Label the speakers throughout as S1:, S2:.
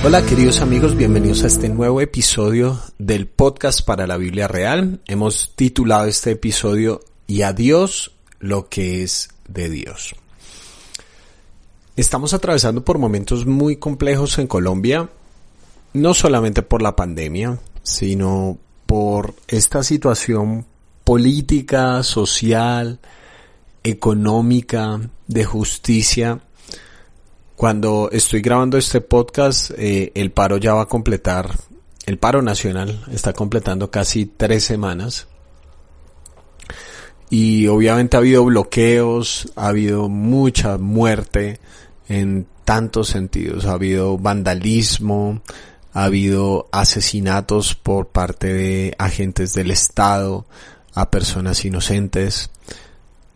S1: Hola queridos amigos, bienvenidos a este nuevo episodio del podcast para la Biblia Real. Hemos titulado este episodio "Y a Dios lo que es de Dios". Estamos atravesando por momentos muy complejos en Colombia, no solamente por la pandemia, sino por esta situación política, social, económica, de justicia. Cuando estoy grabando este podcast, el paro ya va a completar, el paro nacional está completando casi 3 semanas. Y obviamente ha habido bloqueos, ha habido mucha muerte en tantos sentidos. Ha habido vandalismo, ha habido asesinatos por parte de agentes del Estado a personas inocentes.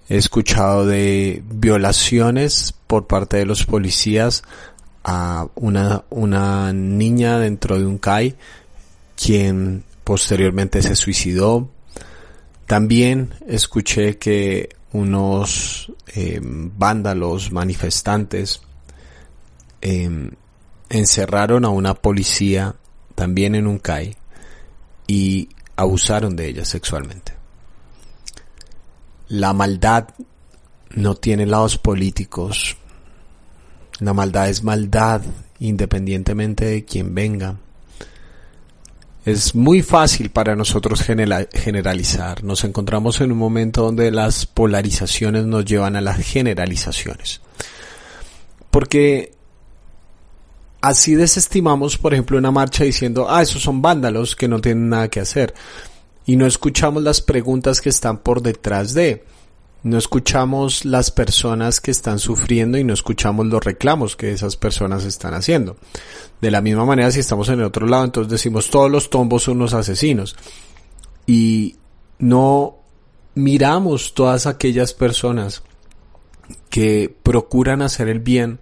S1: He escuchado de violaciones por parte de los policías a una niña dentro de un CAI, quien posteriormente se suicidó. También escuché que unos vándalos manifestantes encerraron a una policía también en un CAI y abusaron de ella sexualmente. La maldad no tiene lados políticos. La maldad es maldad, independientemente de quién venga. Es muy fácil para nosotros generalizar. Nos encontramos en un momento donde las polarizaciones nos llevan a las generalizaciones. Porque así desestimamos, por ejemplo, una marcha diciendo, esos son vándalos que no tienen nada que hacer. Y no escuchamos las preguntas que están por detrás de. No escuchamos las personas que están sufriendo y no escuchamos los reclamos que esas personas están haciendo. De la misma manera, si estamos en el otro lado, entonces decimos todos los tombos son unos asesinos. Y no miramos todas aquellas personas que procuran hacer el bien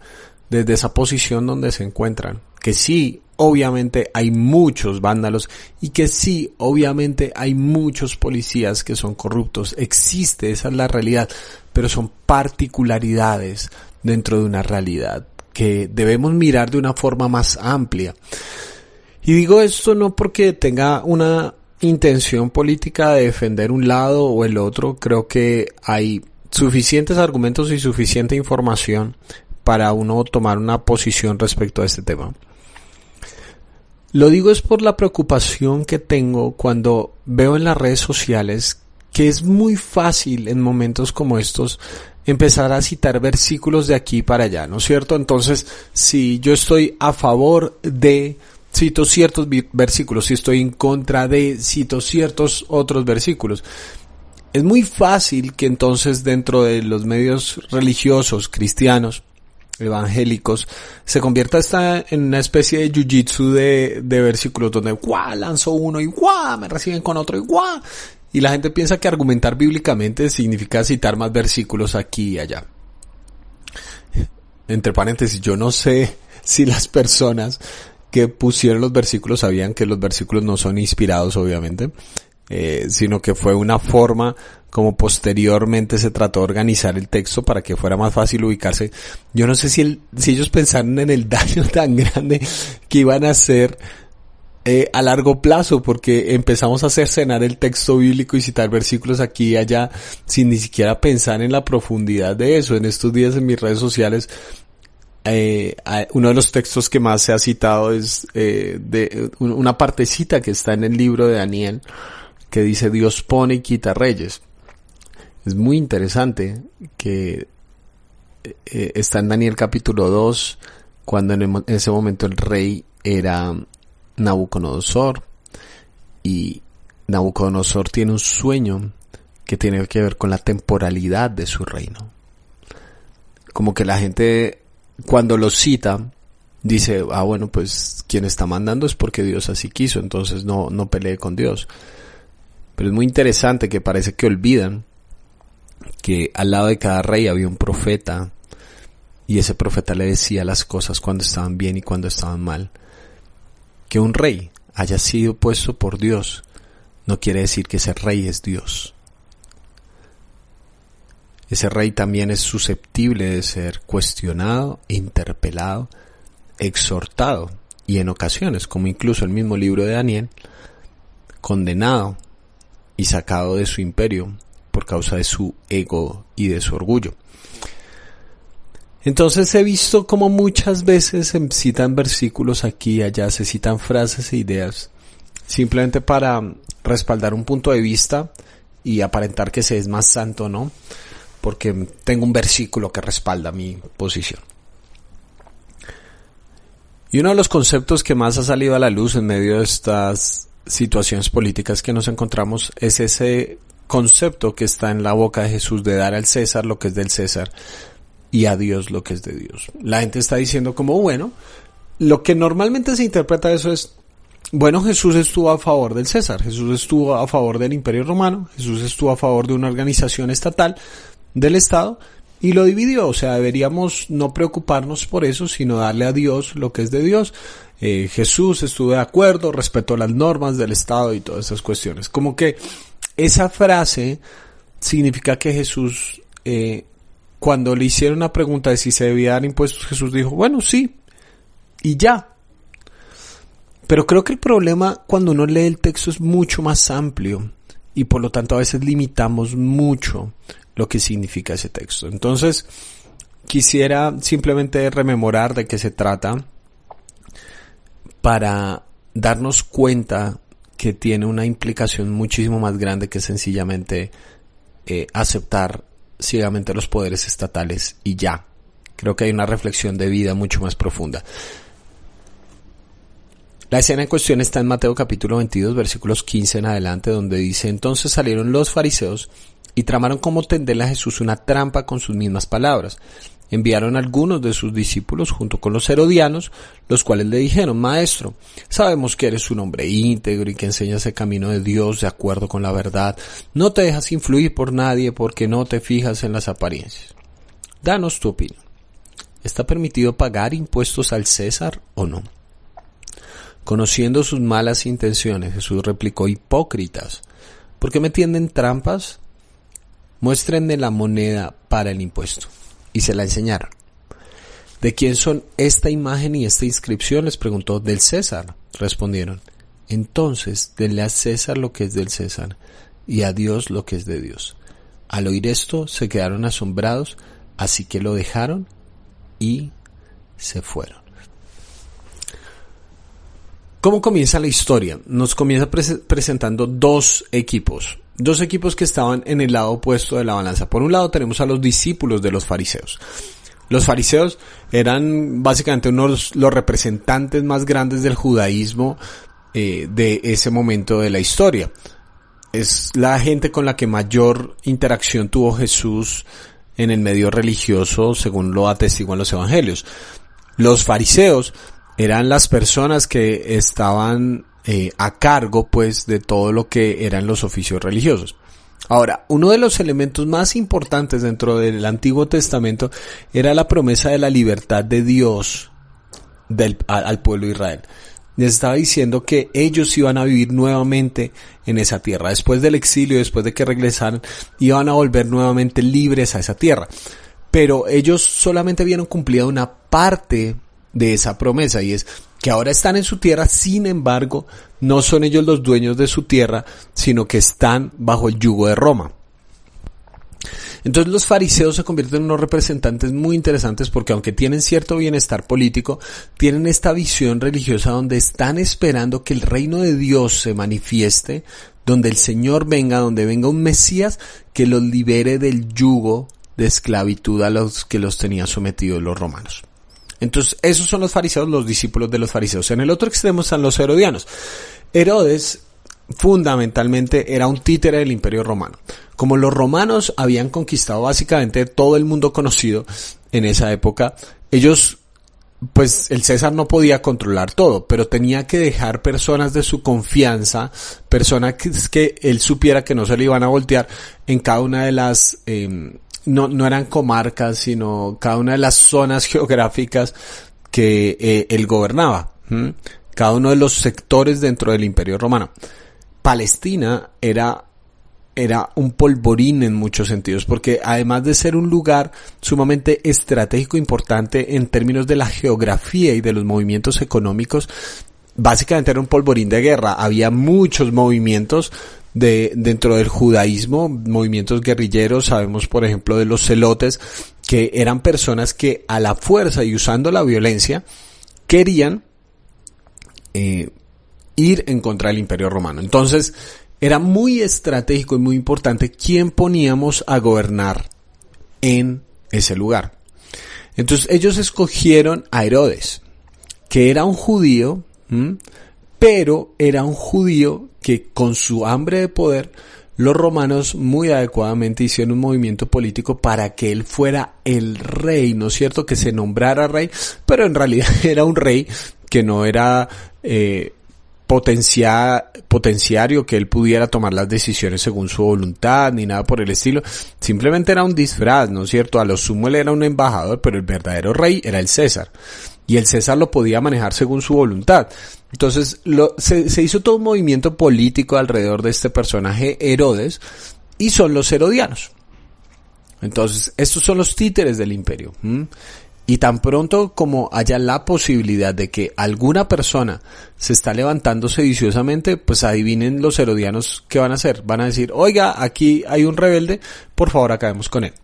S1: desde esa posición donde se encuentran. Que sí, obviamente hay muchos vándalos y que sí, obviamente hay muchos policías que son corruptos. Existe, esa es la realidad, pero son particularidades dentro de una realidad que debemos mirar de una forma más amplia. Y digo esto no porque tenga una intención política de defender un lado o el otro. Creo que hay suficientes argumentos y suficiente información para uno tomar una posición respecto a este tema. Lo digo es por la preocupación que tengo cuando veo en las redes sociales que es muy fácil en momentos como estos empezar a citar versículos de aquí para allá, ¿no es cierto? Entonces, si yo estoy a favor de, cito ciertos versículos, si estoy en contra de, cito ciertos otros versículos. Es muy fácil que entonces dentro de los medios religiosos cristianos evangélicos se convierta esta en una especie de jiu-jitsu de versículos donde lanzo uno y me reciben con otro y la gente piensa que argumentar bíblicamente significa citar más versículos aquí y allá. Entre paréntesis, yo no sé si las personas que pusieron los versículos sabían que los versículos no son inspirados, obviamente, sino que fue una forma como posteriormente se trató de organizar el texto para que fuera más fácil ubicarse. Yo no sé si ellos pensaron en el daño tan grande que iban a hacer a largo plazo, porque empezamos a cercenar el texto bíblico y citar versículos aquí y allá sin ni siquiera pensar en la profundidad de eso. En estos días en mis redes sociales uno de los textos que más se ha citado es de una partecita que está en el libro de Daniel que dice: Dios pone y quita reyes. Es muy interesante que está en Daniel capítulo 2, cuando en ese momento el rey era Nabucodonosor, y Nabucodonosor tiene un sueño que tiene que ver con la temporalidad de su reino. Como que la gente cuando lo cita dice, bueno, pues quien está mandando es porque Dios así quiso, entonces no pelee con Dios. Pero es muy interesante que parece que olvidan que al lado de cada rey había un profeta, y ese profeta le decía las cosas cuando estaban bien y cuando estaban mal. Que un rey haya sido puesto por Dios no quiere decir que ese rey es Dios. Ese rey también es susceptible de ser cuestionado, interpelado, exhortado y en ocasiones, como incluso el mismo libro de Daniel, condenado y sacado de su imperio por causa de su ego y de su orgullo. Entonces he visto como muchas veces se citan versículos aquí y allá, se citan frases e ideas, simplemente para respaldar un punto de vista y aparentar que se es más santo, ¿no? Porque tengo un versículo que respalda mi posición. Y uno de los conceptos que más ha salido a la luz en medio de estas situaciones políticas que nos encontramos es ese concepto que está en la boca de Jesús de dar al César lo que es del César y a Dios lo que es de Dios. La gente está diciendo como, bueno, lo que normalmente se interpreta eso es, bueno, Jesús estuvo a favor del César, Jesús estuvo a favor del Imperio Romano, Jesús estuvo a favor de una organización estatal del Estado y lo dividió. O sea, deberíamos no preocuparnos por eso, sino darle a Dios lo que es de Dios. Jesús estuvo de acuerdo, respetó las normas del Estado y todas esas cuestiones. Como que esa frase significa que Jesús, cuando le hicieron una pregunta de si se debía dar impuestos, Jesús dijo, bueno, sí, y ya. Pero creo que el problema cuando uno lee el texto es mucho más amplio y por lo tanto a veces limitamos mucho lo que significa ese texto. Entonces, quisiera simplemente rememorar de qué se trata para darnos cuenta que tiene una implicación muchísimo más grande que sencillamente aceptar ciegamente los poderes estatales y ya. Creo que hay una reflexión de vida mucho más profunda. La escena en cuestión está en Mateo capítulo 22, versículos 15 en adelante, donde dice, entonces salieron los fariseos y tramaron cómo tenderle a Jesús una trampa con sus mismas palabras. Enviaron a algunos de sus discípulos junto con los herodianos, los cuales le dijeron, Maestro, sabemos que eres un hombre íntegro y que enseñas el camino de Dios de acuerdo con la verdad. No te dejas influir por nadie porque no te fijas en las apariencias. Danos tu opinión. ¿Está permitido pagar impuestos al César o no? Conociendo sus malas intenciones, Jesús replicó, hipócritas, ¿por qué me tienden trampas? Muéstrenme la moneda para el impuesto. Y se la enseñaron. ¿De quién son esta imagen y esta inscripción? Les preguntó. Del César, respondieron. Entonces, denle a César lo que es del César y a Dios lo que es de Dios. Al oír esto, se quedaron asombrados, así que lo dejaron y se fueron. ¿Cómo comienza la historia? Nos comienza presentando dos equipos que estaban en el lado opuesto de la balanza. Por un lado tenemos a los discípulos de los fariseos. Los fariseos eran básicamente los representantes más grandes del judaísmo de ese momento de la historia. Es la gente con la que mayor interacción tuvo Jesús en el medio religioso, según lo atestiguan los evangelios. Los fariseos eran las personas que estaban a cargo, pues, de todo lo que eran los oficios religiosos. Ahora, uno de los elementos más importantes dentro del Antiguo Testamento era la promesa de la libertad de Dios al pueblo de Israel. Les estaba diciendo que ellos iban a vivir nuevamente en esa tierra. Después del exilio, después de que regresaran, iban a volver nuevamente libres a esa tierra. Pero ellos solamente vieron cumplida una parte de esa promesa, y es que ahora están en su tierra, sin embargo, no son ellos los dueños de su tierra, sino que están bajo el yugo de Roma. Entonces los fariseos se convierten en unos representantes muy interesantes porque aunque tienen cierto bienestar político, tienen esta visión religiosa donde están esperando que el reino de Dios se manifieste, donde el Señor venga, donde venga un Mesías que los libere del yugo de esclavitud a los que los tenían sometidos los romanos. Entonces, esos son los fariseos, los discípulos de los fariseos. En el otro extremo están los herodianos. Herodes, fundamentalmente, era un títere del Imperio Romano. Como los romanos habían conquistado básicamente todo el mundo conocido en esa época, ellos, pues, el César no podía controlar todo, pero tenía que dejar personas de su confianza, personas que él supiera que no se le iban a voltear en cada una de las, no eran comarcas, sino cada una de las zonas geográficas que él gobernaba. Cada uno de los sectores dentro del Imperio Romano. Palestina era era un polvorín en muchos sentidos, porque además de ser un lugar sumamente estratégico e importante en términos de la geografía y de los movimientos económicos, básicamente era un polvorín de guerra. Había muchos movimientos dentro del judaísmo, movimientos guerrilleros. Sabemos, por ejemplo, de los celotes, que eran personas que a la fuerza y usando la violencia querían ir en contra del Imperio Romano. Entonces, era muy estratégico y muy importante quién poníamos a gobernar en ese lugar. Entonces, ellos escogieron a Herodes, que era un judío, pero era un judío que con su hambre de poder, los romanos muy adecuadamente hicieron un movimiento político para que él fuera el rey, ¿no es cierto? Que se nombrara rey, pero en realidad era un rey que no era potenciario, que él pudiera tomar las decisiones según su voluntad, ni nada por el estilo. Simplemente era un disfraz, ¿no es cierto? A lo sumo él era un embajador, pero el verdadero rey era el César. Y el César lo podía manejar según su voluntad. Entonces se hizo todo un movimiento político alrededor de este personaje Herodes, y son los herodianos. Entonces, estos son los títeres del imperio. Y tan pronto como haya la posibilidad de que alguna persona se está levantando sediciosamente, pues adivinen los herodianos qué van a hacer. Van a decir, oiga, aquí hay un rebelde, por favor acabemos con él.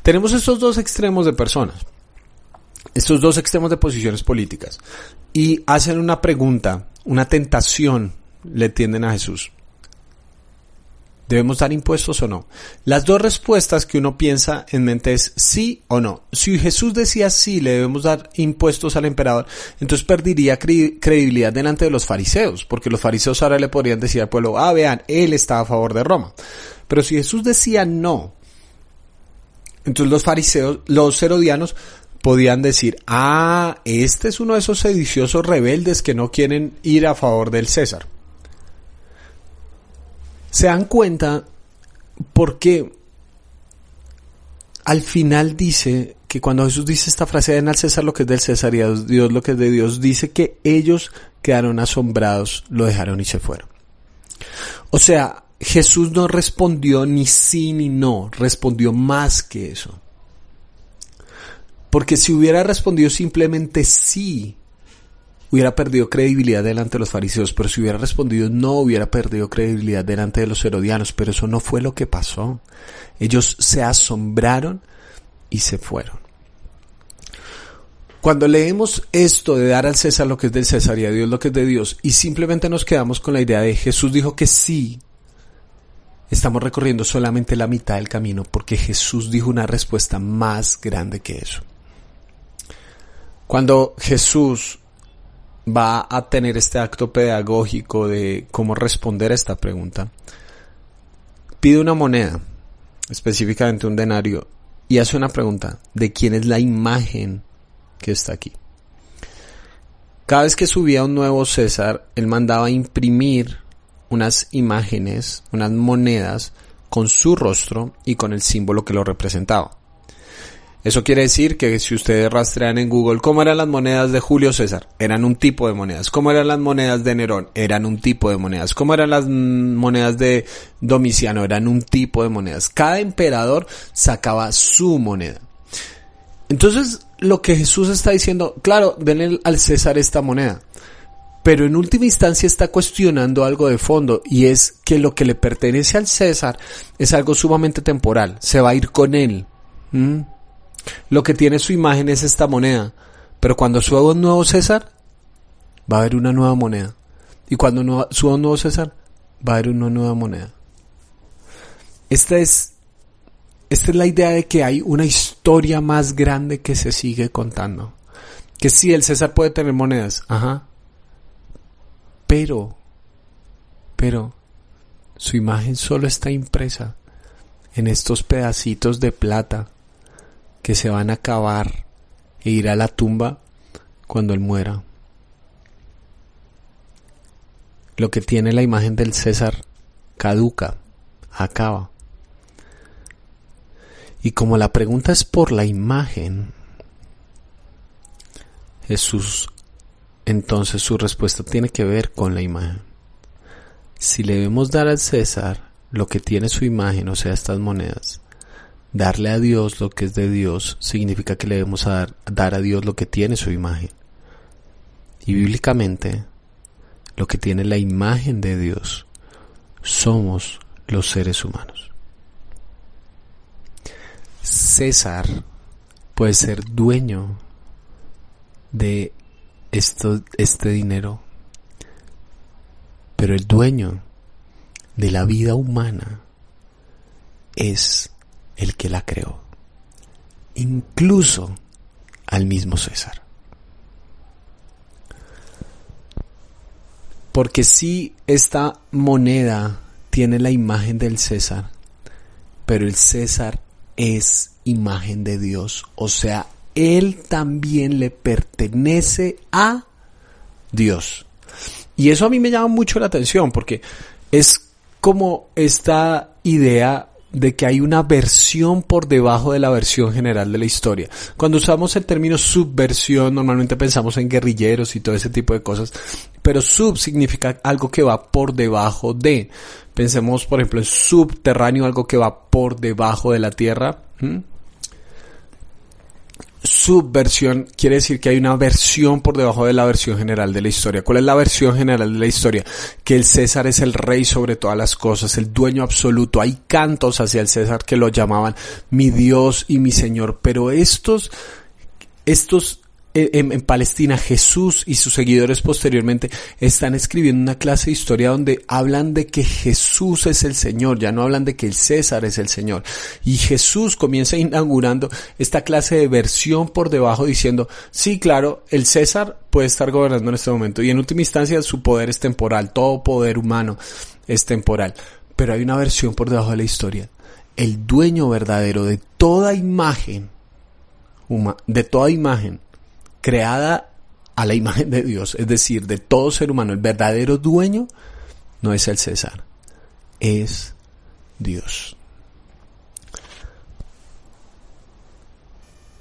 S1: Tenemos estos dos extremos de personas, estos dos extremos de posiciones políticas, y hacen una pregunta, una tentación le tienden a Jesús. ¿Debemos dar impuestos o no? Las dos respuestas que uno piensa en mente es sí o no. Si Jesús decía sí, le debemos dar impuestos al emperador, entonces perdería credibilidad delante de los fariseos, porque los fariseos ahora le podrían decir al pueblo, vean, él está a favor de Roma. Pero si Jesús decía no, entonces los fariseos, los herodianos, podían decir, este es uno de esos sediciosos rebeldes que no quieren ir a favor del César. ¿Se dan cuenta? Porque al final dice que cuando Jesús dice esta frase, den al César lo que es del César y a Dios lo que es de Dios, dice que ellos quedaron asombrados, lo dejaron y se fueron. O sea, Jesús no respondió ni sí ni no, respondió más que eso. Porque si hubiera respondido simplemente sí, hubiera perdido credibilidad delante de los fariseos, pero si hubiera respondido no, hubiera perdido credibilidad delante de los herodianos, pero eso no fue lo que pasó. Ellos se asombraron y se fueron. Cuando leemos esto de dar al César lo que es del César y a Dios lo que es de Dios, y simplemente nos quedamos con la idea de Jesús dijo que sí, estamos recorriendo solamente la mitad del camino, porque Jesús dijo una respuesta más grande que eso. Cuando Jesús va a tener este acto pedagógico de cómo responder a esta pregunta, pide una moneda, específicamente un denario, y hace una pregunta: ¿de quién es la imagen que está aquí? Cada vez que subía un nuevo César, él mandaba imprimir unas imágenes, unas monedas con su rostro y con el símbolo que lo representaba. Eso quiere decir que si ustedes rastrean en Google cómo eran las monedas de Julio César, eran un tipo de monedas. Cómo eran las monedas de Nerón, eran un tipo de monedas. Cómo eran las monedas de Domiciano, eran un tipo de monedas. Cada emperador sacaba su moneda. Entonces, lo que Jesús está diciendo, claro, denle al César esta moneda, pero en última instancia está cuestionando algo de fondo, y es que lo que le pertenece al César es algo sumamente temporal, se va a ir con él. Lo que tiene su imagen es esta moneda, pero cuando suba un nuevo César, va a haber una nueva moneda, y cuando suba un nuevo César, va a haber una nueva moneda. Esta es la idea de que hay una historia más grande que se sigue contando. Que sí, el César puede tener monedas, pero su imagen solo está impresa en estos pedacitos de plata que se van a acabar e ir a la tumba cuando él muera. Lo que tiene la imagen del César caduca, acaba. Y como la pregunta es por la imagen, Jesús, entonces su respuesta tiene que ver con la imagen. Si le debemos dar al César lo que tiene su imagen, o sea, estas monedas, darle a Dios lo que es de Dios, significa que le debemos dar a Dios lo que tiene su imagen. Y bíblicamente, lo que tiene la imagen de Dios somos los seres humanos. César puede ser dueño de este dinero, pero el dueño de la vida humana es el que la creó, incluso al mismo César. Porque si esta moneda tiene la imagen del César, pero el César es imagen de Dios, o sea, él también le pertenece a Dios. Y eso a mí me llama mucho la atención, porque es como esta idea de que hay una versión por debajo de la versión general de la historia. Cuando usamos el término subversión, normalmente pensamos en guerrilleros y todo ese tipo de cosas, pero sub significa algo que va por debajo de. Pensemos, por ejemplo, en subterráneo, algo que va por debajo de la tierra. Subversión quiere decir que hay una versión por debajo de la versión general de la historia. ¿Cuál es la versión general de la historia? Que el César es el rey sobre todas las cosas, el dueño absoluto. Hay cantos hacia el César que lo llamaban mi Dios y mi Señor, pero estos en Palestina, Jesús y sus seguidores posteriormente están escribiendo una clase de historia donde hablan de que Jesús es el Señor, ya no hablan de que el César es el Señor. Y Jesús comienza inaugurando esta clase de versión por debajo diciendo, sí, claro, el César puede estar gobernando en este momento y en última instancia su poder es temporal, todo poder humano es temporal. Pero hay una versión por debajo de la historia. El dueño verdadero de toda imagen, creada a la imagen de Dios, es decir, de todo ser humano, el verdadero dueño no es el César, es Dios.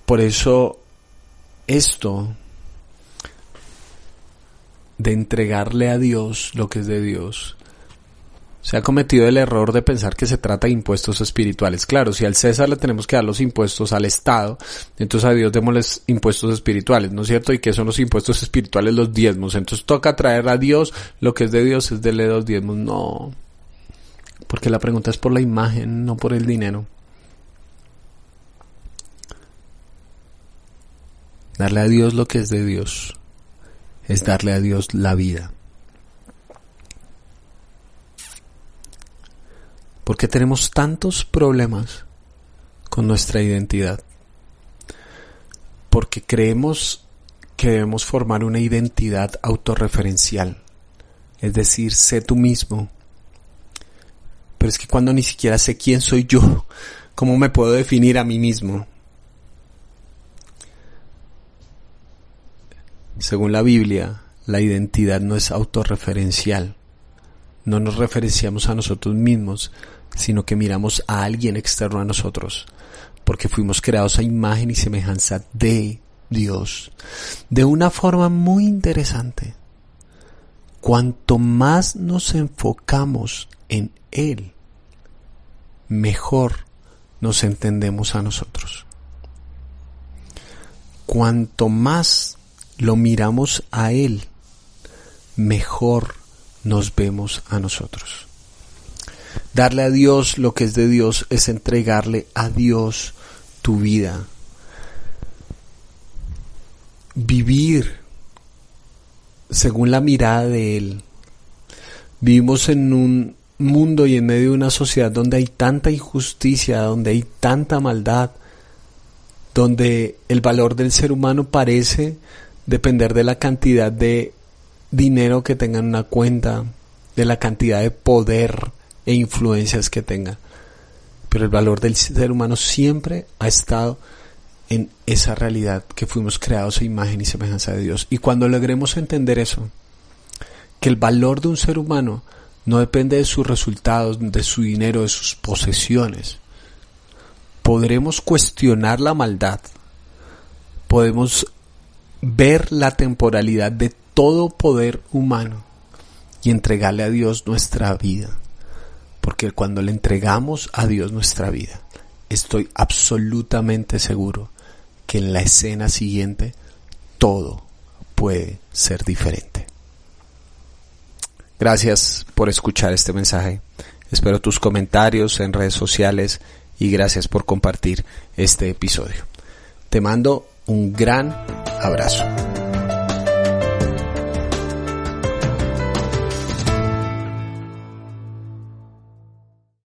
S1: Por eso, esto de entregarle a Dios lo que es de Dios, se ha cometido el error de pensar que se trata de impuestos espirituales. Claro, si al César le tenemos que dar los impuestos al Estado, entonces a Dios démosles impuestos espirituales, ¿no es cierto? ¿Y qué son los impuestos espirituales? Los diezmos. Entonces toca traer a Dios lo que es de Dios, es darle los diezmos. No, porque la pregunta es por la imagen, no por el dinero. Darle a Dios lo que es de Dios es darle a Dios la vida. ¿Por qué tenemos tantos problemas con nuestra identidad? Porque creemos que debemos formar una identidad autorreferencial, es decir, sé tú mismo. Pero es que cuando ni siquiera sé quién soy yo, ¿cómo me puedo definir a mí mismo? Según la Biblia, la identidad no es autorreferencial. No nos referenciamos a nosotros mismos, sino que miramos a alguien externo a nosotros, porque fuimos creados a imagen y semejanza de Dios. De una forma muy interesante, cuanto más nos enfocamos en Él, mejor nos entendemos a nosotros. Cuanto más lo miramos a Él, mejor nos vemos a nosotros. Darle a Dios lo que es de Dios es entregarle a Dios tu vida. Vivir según la mirada de Él. Vivimos en un mundo y en medio de una sociedad donde hay tanta injusticia, donde hay tanta maldad, donde el valor del ser humano parece depender de la cantidad de dinero que tenga en una cuenta, de la cantidad de poder e influencias que tenga. Pero el valor del ser humano siempre ha estado en esa realidad que fuimos creados a imagen y semejanza de Dios. Y cuando logremos entender eso, que el valor de un ser humano no depende de sus resultados, de su dinero, de sus posesiones, podremos cuestionar la maldad, podemos ver la temporalidad de todo poder humano y entregarle a Dios nuestra vida. Porque cuando le entregamos a Dios nuestra vida, estoy absolutamente seguro que en la escena siguiente todo puede ser diferente. Gracias por escuchar este mensaje. Espero tus comentarios en redes sociales y gracias por compartir este episodio. Te mando un gran abrazo.